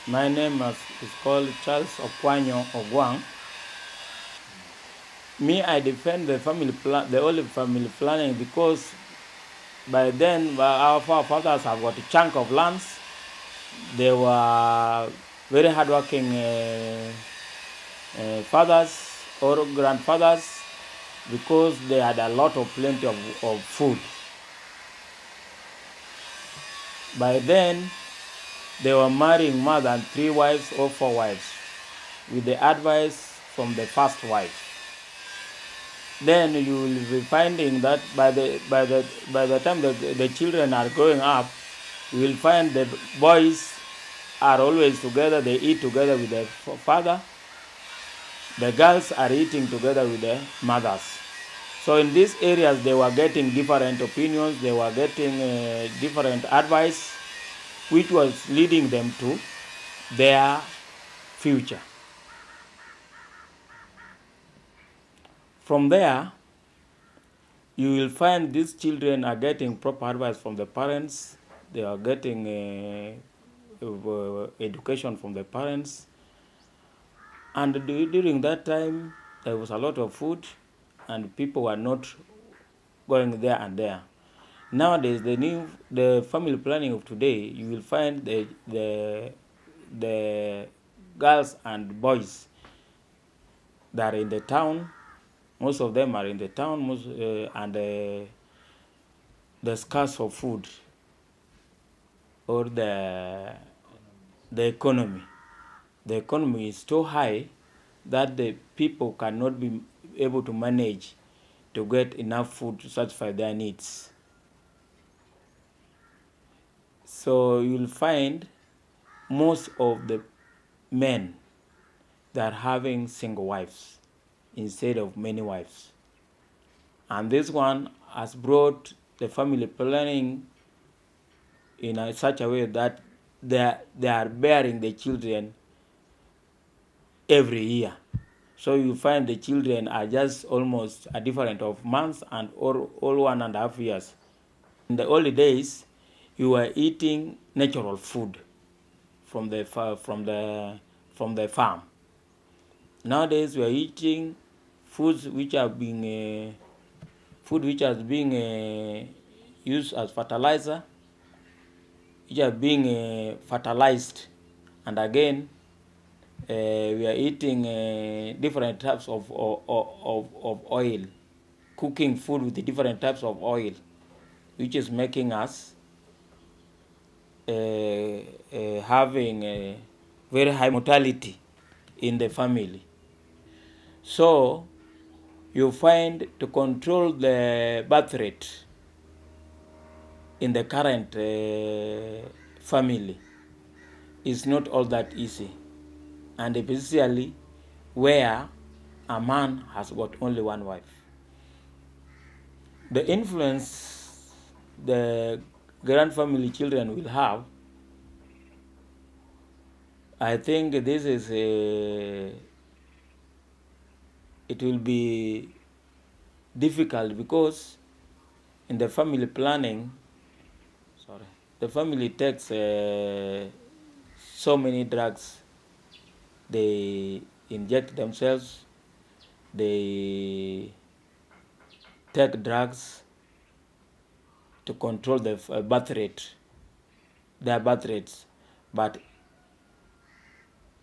My name is called Charles Okwanyo Ogwang. Me, I defend the the only family planning because by then our forefathers have got a chunk of lands. They were very hardworking fathers or grandfathers because they had a lot of plenty of food. By then, they were marrying more than 3 wives or 4 wives with the advice from the first wife. Then you will be finding that by the time the children are growing up, you will find the boys are always together. They eat together with their father. The girls are eating together with their mothers. So in these areas, they were getting different opinions. They were getting different advice, which was leading them to their future. From there, you will find these children are getting proper advice from the parents. They are getting education from the parents. And during that time, there was a lot of food, and people were not going there and there. Nowadays, the family planning of today, you will find the girls and boys that are in the town. Most of them are in the town, and the scarce of food or the economy. The economy is so high that the people cannot be able to manage to get enough food to satisfy their needs. So you'll find most of the men that are having single wives instead of many wives. And this one has brought the family planning in such a way that they are bearing the children every year. So you find the children are just almost a difference of months and all 1.5 years. In the early days, you were eating natural food from the farm. Nowadays, we are eating foods which are being used as fertilizer, which are being fertilized, and again we are eating different types of oil, cooking food with different types of oil, which is making us having a very high mortality in the family. So you find to control the birth rate in the current family is not all that easy, and especially where a man has got only one wife. The influence the grand family children will have, I think this is it will be difficult because in the family planning, the family takes so many drugs. They inject themselves, they take drugs to control the their birth rates. But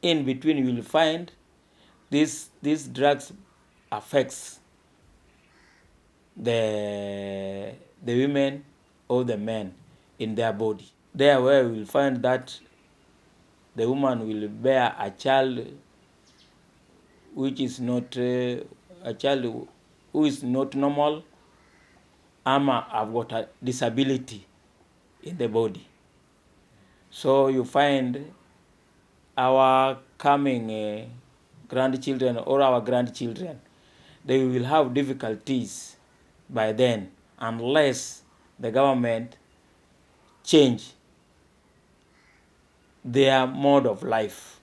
in between, you will find these drugs affects the women or the men in their body. There where we will find that the woman will bear a child which is not a child who is not normal, have got a disability in the body. So you find our coming grandchildren or our grandchildren, they will have difficulties by then unless the government change their mode of life.